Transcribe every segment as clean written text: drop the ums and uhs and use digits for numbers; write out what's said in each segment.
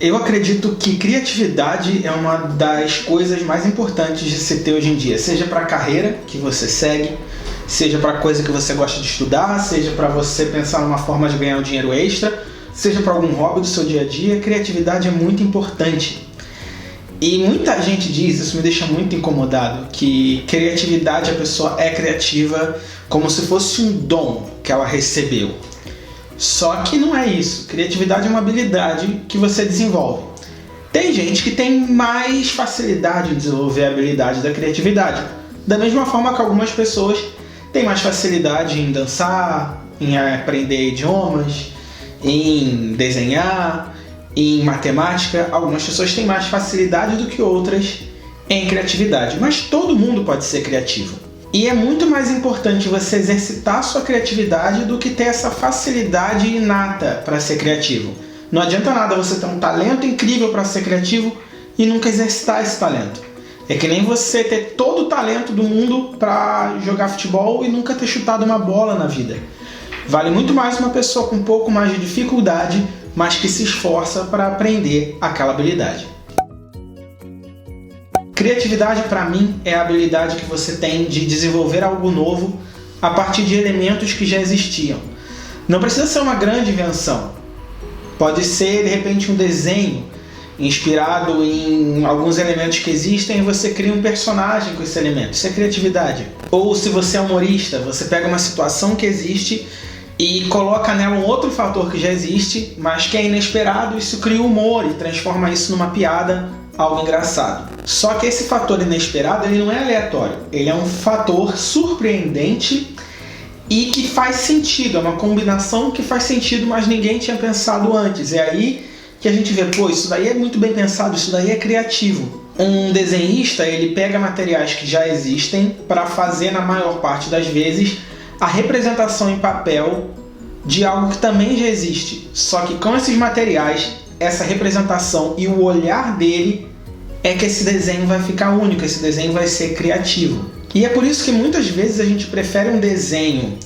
Eu acredito que criatividade é uma das coisas mais importantes de se ter hoje em dia, seja para a carreira que você segue, seja para a coisa que você gosta de estudar, seja para você pensar numa forma de ganhar um dinheiro extra, seja para algum hobby do seu dia a dia. Criatividade é muito importante. E muita gente diz, isso me deixa muito incomodado, que criatividade, a pessoa é criativa como se fosse um dom que ela recebeu. Só que não é isso. Criatividade é uma habilidade que você desenvolve. Tem gente que tem mais facilidade em desenvolver a habilidade da criatividade. Da mesma forma que algumas pessoas têm mais facilidade em dançar, em aprender idiomas, em desenhar, em matemática. Algumas pessoas têm mais facilidade do que outras em criatividade. Mas todo mundo pode ser criativo. E é muito mais importante você exercitar sua criatividade do que ter essa facilidade inata para ser criativo. Não adianta nada você ter um talento incrível para ser criativo e nunca exercitar esse talento. É que nem você ter todo o talento do mundo para jogar futebol e nunca ter chutado uma bola na vida. Vale muito mais uma pessoa com um pouco mais de dificuldade, mas que se esforça para aprender aquela habilidade. Criatividade, para mim, é a habilidade que você tem de desenvolver algo novo a partir de elementos que já existiam. Não precisa ser uma grande invenção. Pode ser, de repente, um desenho inspirado em alguns elementos que existem e você cria um personagem com esse elemento. Isso é criatividade. Ou se você é humorista, você pega uma situação que existe e coloca nela um outro fator que já existe, mas que é inesperado, isso cria humor e transforma isso numa piada, algo engraçado. Só que esse fator inesperado, ele não é aleatório, ele é um fator surpreendente e que faz sentido, é uma combinação que faz sentido, mas ninguém tinha pensado antes. É aí que a gente vê, isso daí é muito bem pensado, isso daí é criativo. Um desenhista, ele pega materiais que já existem para fazer, na maior parte das vezes, a representação em papel de algo que também já existe. Só que com esses materiais, essa representação e o olhar dele é que esse desenho vai ficar único, esse desenho vai ser criativo. E é por isso que muitas vezes a gente prefere um desenho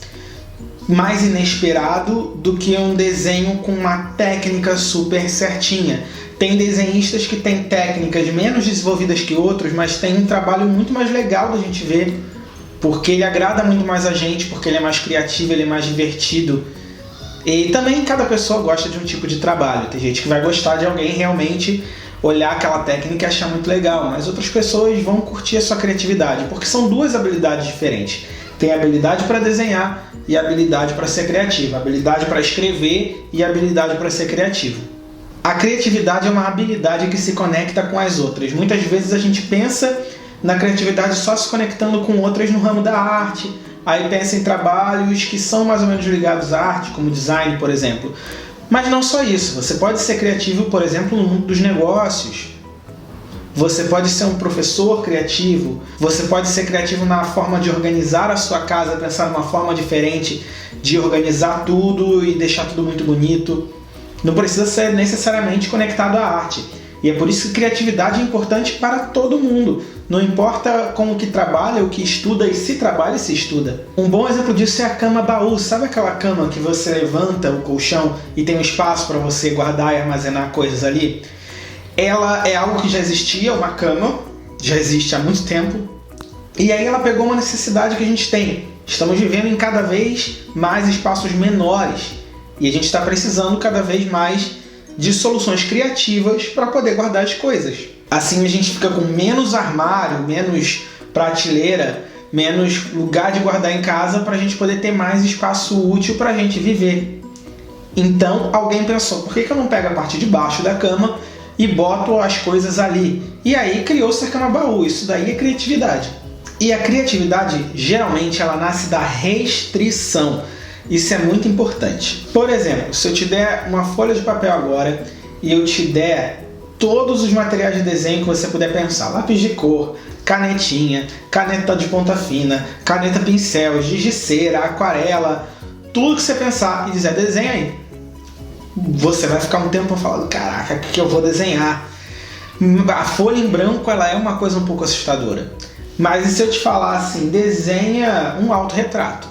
mais inesperado do que um desenho com uma técnica super certinha. Tem desenhistas que têm técnicas menos desenvolvidas que outros, mas tem um trabalho muito mais legal da gente ver, porque ele agrada muito mais a gente, porque ele é mais criativo, ele é mais divertido. E também cada pessoa gosta de um tipo de trabalho. Tem gente que vai gostar de alguém realmente olhar aquela técnica e achar muito legal, mas outras pessoas vão curtir a sua criatividade, porque são duas habilidades diferentes. Tem a habilidade para desenhar e a habilidade para ser criativo, a habilidade para escrever e a habilidade para ser criativo. A criatividade é uma habilidade que se conecta com as outras. Muitas vezes a gente pensa na criatividade só se conectando com outras no ramo da arte, aí pensa em trabalhos que são mais ou menos ligados à arte, como design, por exemplo. Mas não só isso, você pode ser criativo, por exemplo, no mundo dos negócios. Você pode ser um professor criativo, você pode ser criativo na forma de organizar a sua casa, pensar numa forma diferente de organizar tudo e deixar tudo muito bonito. Não precisa ser necessariamente conectado à arte. E é por isso que criatividade é importante para todo mundo. Não importa com o que trabalha, o que estuda, e se trabalha e se estuda. Um bom exemplo disso é a cama baú. Sabe aquela cama que você levanta o colchão e tem um espaço para você guardar e armazenar coisas ali? Ela é algo que já existia, uma cama, já existe há muito tempo. E aí ela pegou uma necessidade que a gente tem. Estamos vivendo em cada vez mais espaços menores. E a gente está precisando cada vez mais de soluções criativas para poder guardar as coisas. Assim a gente fica com menos armário, menos prateleira, menos lugar de guardar em casa para a gente poder ter mais espaço útil para a gente viver. Então alguém pensou, por que eu não pego a parte de baixo da cama e boto as coisas ali? E aí criou-se a cama baú. Isso daí é criatividade. E a criatividade, geralmente, ela nasce da restrição. Isso é muito importante. Por exemplo, se eu te der uma folha de papel agora e eu te der todos os materiais de desenho que você puder pensar, lápis de cor, canetinha, caneta de ponta fina, caneta pincel, giz de cera, aquarela, tudo que você pensar e dizer desenha aí, você vai ficar um tempo falando, caraca, o que eu vou desenhar? A folha em branco, ela é uma coisa um pouco assustadora. Mas e se eu te falar assim, desenha um autorretrato?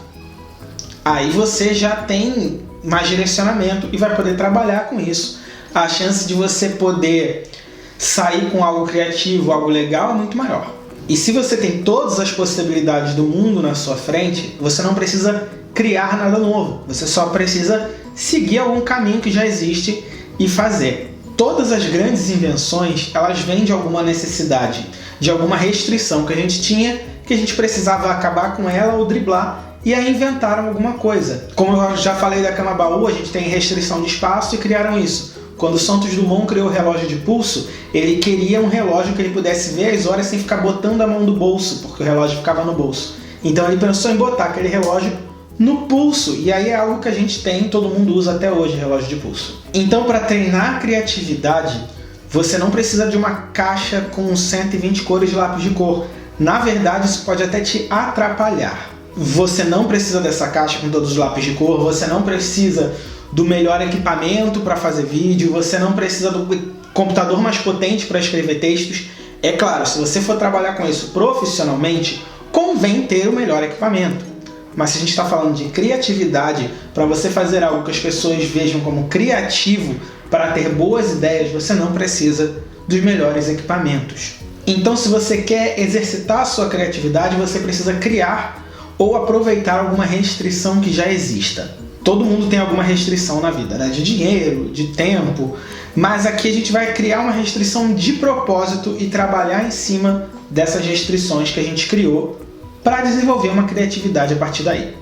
Aí você já tem mais direcionamento e vai poder trabalhar com isso a chance de você poder sair com algo criativo, algo legal é muito maior. E se você tem todas as possibilidades do mundo na sua frente, você não precisa criar nada novo. Você só precisa seguir algum caminho que já existe e fazer. Todas as grandes invenções, elas vêm de alguma necessidade, de alguma restrição que a gente tinha, que a gente precisava acabar com ela ou driblar, e aí inventaram alguma coisa. Como eu já falei da cama-baú, a gente tem restrição de espaço e criaram isso. Quando o Santos Dumont criou o relógio de pulso, ele queria um relógio que ele pudesse ver as horas sem ficar botando a mão no bolso, porque o relógio ficava no bolso. Então ele pensou em botar aquele relógio no pulso, e aí é algo que a gente tem, todo mundo usa até hoje, relógio de pulso. Então, para treinar a criatividade, você não precisa de uma caixa com 120 cores de lápis de cor. Na verdade, isso pode até te atrapalhar. Você não precisa dessa caixa com todos os lápis de cor, você não precisa do melhor equipamento para fazer vídeo, você não precisa do computador mais potente para escrever textos. É claro, se você for trabalhar com isso profissionalmente, convém ter o melhor equipamento. Mas se a gente está falando de criatividade, para você fazer algo que as pessoas vejam como criativo, para ter boas ideias, você não precisa dos melhores equipamentos. Então, se você quer exercitar a sua criatividade, você precisa criar ou aproveitar alguma restrição que já exista. Todo mundo tem alguma restrição na vida, né? De dinheiro, de tempo, mas aqui a gente vai criar uma restrição de propósito e trabalhar em cima dessas restrições que a gente criou para desenvolver uma criatividade a partir daí.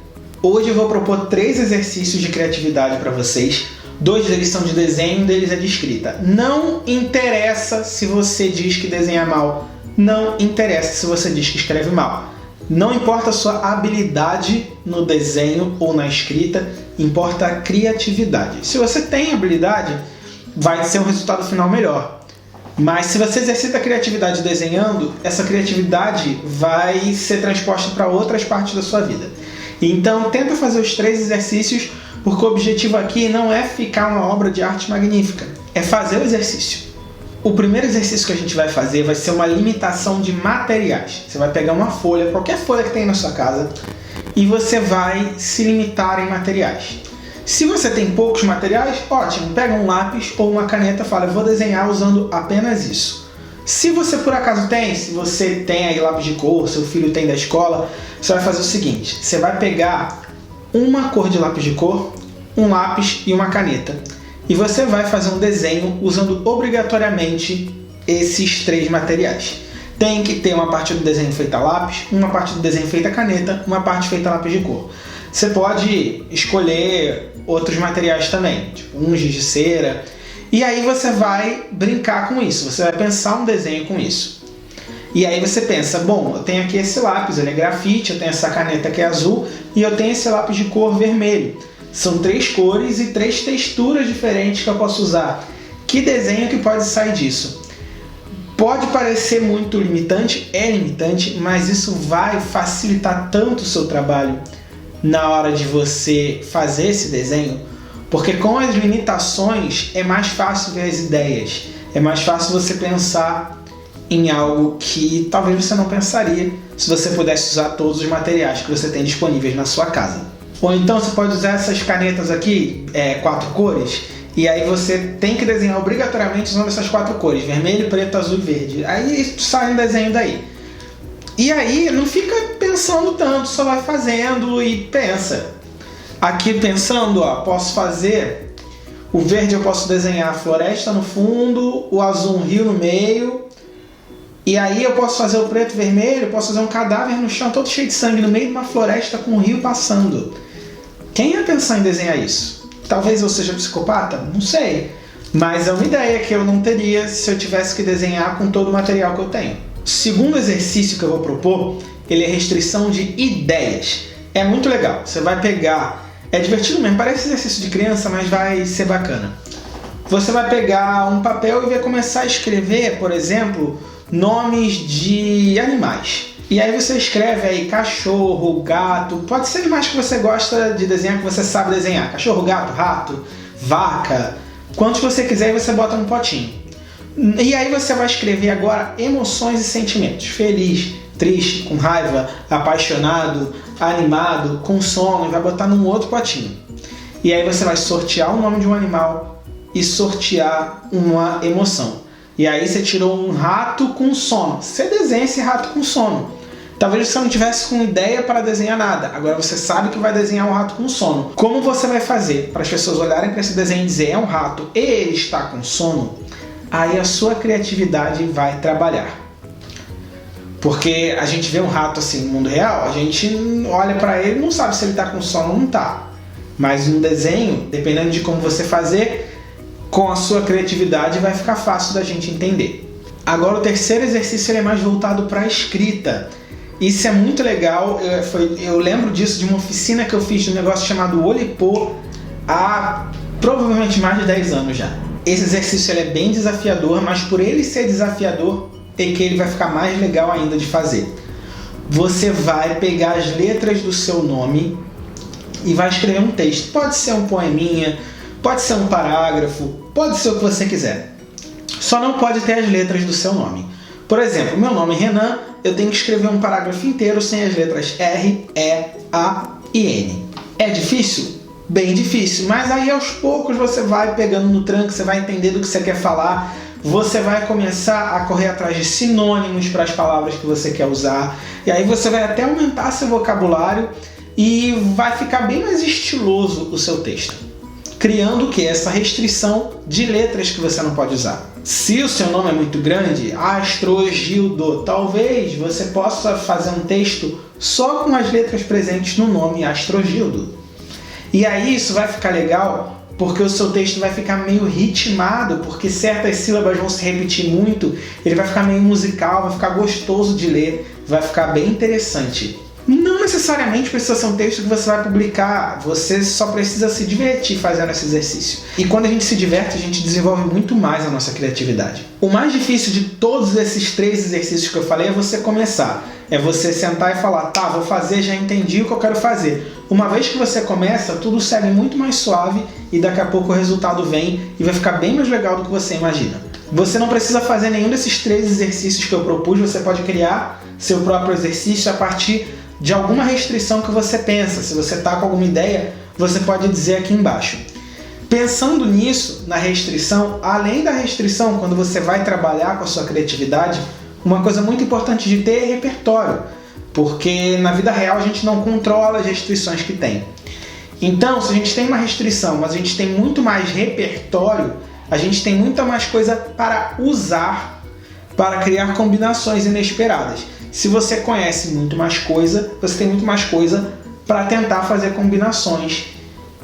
Hoje eu vou propor 3 exercícios de criatividade para vocês. 2 deles são de desenho, um deles é de escrita. Não interessa se você diz que desenha mal, não interessa se você diz que escreve mal. Não importa a sua habilidade no desenho ou na escrita, importa a criatividade. Se você tem habilidade, vai ser um resultado final melhor. Mas se você exercita a criatividade desenhando, essa criatividade vai ser transposta para outras partes da sua vida. Então, tenta fazer os 3 exercícios, porque o objetivo aqui não é ficar uma obra de arte magnífica, é fazer o exercício. O primeiro exercício que a gente vai fazer vai ser uma limitação de materiais. Você vai pegar uma folha, qualquer folha que tem na sua casa, e você vai se limitar em materiais. Se você tem poucos materiais, ótimo, pega um lápis ou uma caneta e fala, eu vou desenhar usando apenas isso. Se você por acaso tem, se você tem aí lápis de cor, seu filho tem da escola, você vai fazer o seguinte, você vai pegar uma cor de lápis de cor, um lápis e uma caneta. E você vai fazer um desenho usando obrigatoriamente esses 3 materiais. Tem que ter uma parte do desenho feita a lápis, uma parte do desenho feita a caneta, uma parte feita a lápis de cor. Você pode escolher outros materiais também, tipo um giz de cera. E aí você vai brincar com isso, você vai pensar um desenho com isso. E aí você pensa, bom, eu tenho aqui esse lápis, ele é grafite, eu tenho essa caneta que é azul e eu tenho esse lápis de cor vermelho. São 3 cores e 3 texturas diferentes que eu posso usar. Que desenho que pode sair disso? Pode parecer muito limitante, é limitante, mas isso vai facilitar tanto o seu trabalho na hora de você fazer esse desenho, porque com as limitações é mais fácil ver as ideias, é mais fácil você pensar em algo que talvez você não pensaria se você pudesse usar todos os materiais que você tem disponíveis na sua casa. Ou então você pode usar essas canetas aqui, 4 cores, e aí você tem que desenhar obrigatoriamente usando essas 4 cores, vermelho, preto, azul e verde. Aí sai um desenho daí. E aí não fica pensando tanto, só vai fazendo e pensa. Aqui pensando, posso fazer o verde, eu posso desenhar a floresta no fundo, o azul um rio no meio, e aí eu posso fazer o preto vermelho, eu posso fazer um cadáver no chão todo cheio de sangue no meio de uma floresta com um rio passando. Quem ia pensar em desenhar isso? Talvez eu seja psicopata? Não sei. Mas é uma ideia que eu não teria se eu tivesse que desenhar com todo o material que eu tenho. O segundo exercício que eu vou propor, ele é restrição de ideias. É muito legal. Você vai pegar... É divertido mesmo, parece exercício de criança, mas vai ser bacana. Você vai pegar um papel e vai começar a escrever, por exemplo, nomes de animais. E aí você escreve aí cachorro, gato, pode ser animais que você gosta de desenhar, que você sabe desenhar. Cachorro, gato, rato, vaca, quantos você quiser e você bota no potinho. E aí você vai escrever agora emoções e sentimentos. Feliz, triste, com raiva, apaixonado, animado, com sono, e vai botar num outro potinho. E aí você vai sortear o nome de um animal e sortear uma emoção. E aí você tirou um rato com sono. Você desenha esse rato com sono. Talvez você não tivesse com ideia para desenhar nada. Agora você sabe que vai desenhar um rato com sono. Como você vai fazer para as pessoas olharem para esse desenho e dizer é um rato e ele está com sono? Aí a sua criatividade vai trabalhar. Porque a gente vê um rato assim no mundo real, a gente olha para ele e não sabe se ele está com sono ou não está. Mas no desenho, dependendo de como você fazer, com a sua criatividade vai ficar fácil da gente entender. Agora o terceiro exercício é mais voltado para a escrita. Isso é muito legal, eu lembro disso de uma oficina que eu fiz de um negócio chamado Olipô há provavelmente mais de 10 anos já. Esse exercício ele é bem desafiador, mas por ele ser desafiador é que ele vai ficar mais legal ainda de fazer. Você vai pegar as letras do seu nome e vai escrever um texto. Pode ser um poeminha, pode ser um parágrafo, pode ser o que você quiser. Só não pode ter as letras do seu nome. Por exemplo, meu nome é Renan, eu tenho que escrever um parágrafo inteiro sem as letras R, E, A e N. É difícil? Bem difícil, mas aí aos poucos você vai pegando no tranco, você vai entender do que você quer falar, você vai começar a correr atrás de sinônimos para as palavras que você quer usar, e aí você vai até aumentar seu vocabulário e vai ficar bem mais estiloso o seu texto, criando o que? Essa restrição de letras que você não pode usar. Se o seu nome é muito grande, Astrogildo, talvez você possa fazer um texto só com as letras presentes no nome Astrogildo. E aí isso vai ficar legal porque o seu texto vai ficar meio ritmado, porque certas sílabas vão se repetir muito, ele vai ficar meio musical, vai ficar gostoso de ler, vai ficar bem interessante. Não necessariamente precisa ser um texto que você vai publicar, você só precisa se divertir fazendo esse exercício. E quando a gente se diverte, a gente desenvolve muito mais a nossa criatividade. O mais difícil de todos esses 3 exercícios que eu falei é você começar. É você sentar e falar, tá, vou fazer, já entendi o que eu quero fazer. Uma vez que você começa, tudo segue muito mais suave e daqui a pouco o resultado vem e vai ficar bem mais legal do que você imagina. Você não precisa fazer nenhum desses 3 exercícios que eu propus, você pode criar seu próprio exercício a partir de alguma restrição que você pensa. Se você está com alguma ideia, você pode dizer aqui embaixo. Pensando nisso, na restrição, além da restrição, quando você vai trabalhar com a sua criatividade, uma coisa muito importante de ter é repertório, porque na vida real a gente não controla as restrições que tem. Então, se a gente tem uma restrição, mas a gente tem muito mais repertório, a gente tem muita mais coisa para usar para criar combinações inesperadas. Se você conhece muito mais coisa, você tem muito mais coisa para tentar fazer combinações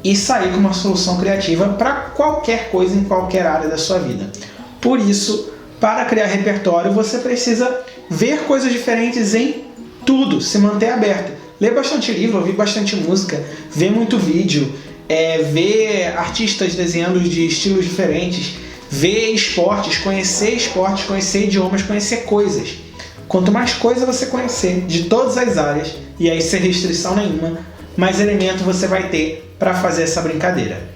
e sair com uma solução criativa para qualquer coisa em qualquer área da sua vida. Por isso, para criar repertório, você precisa ver coisas diferentes em tudo, se manter aberto. Ler bastante livro, ouvir bastante música, ver muito vídeo, ver artistas desenhando de estilos diferentes, ver esportes, conhecer idiomas, conhecer coisas. Quanto mais coisa você conhecer de todas as áreas, e aí sem restrição nenhuma, mais elemento você vai ter para fazer essa brincadeira.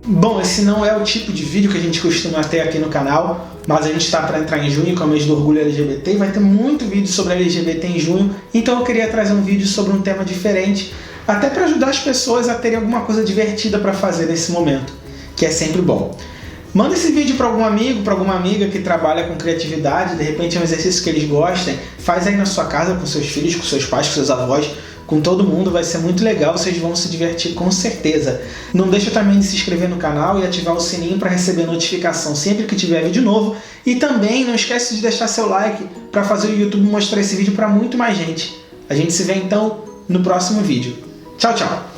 Bom, esse não é o tipo de vídeo que a gente costuma ter aqui no canal, mas a gente está para entrar em junho, que é o mês do orgulho LGBT, e vai ter muito vídeo sobre LGBT em junho, então eu queria trazer um vídeo sobre um tema diferente, até para ajudar as pessoas a terem alguma coisa divertida para fazer nesse momento, que é sempre bom. Manda esse vídeo para algum amigo, para alguma amiga que trabalha com criatividade, de repente é um exercício que eles gostem, faz aí na sua casa com seus filhos, com seus pais, com seus avós, com todo mundo, vai ser muito legal, vocês vão se divertir com certeza. Não deixa também de se inscrever no canal e ativar o sininho para receber notificação sempre que tiver vídeo novo, e também não esquece de deixar seu like para fazer o YouTube mostrar esse vídeo para muito mais gente. A gente se vê então no próximo vídeo. Tchau, tchau!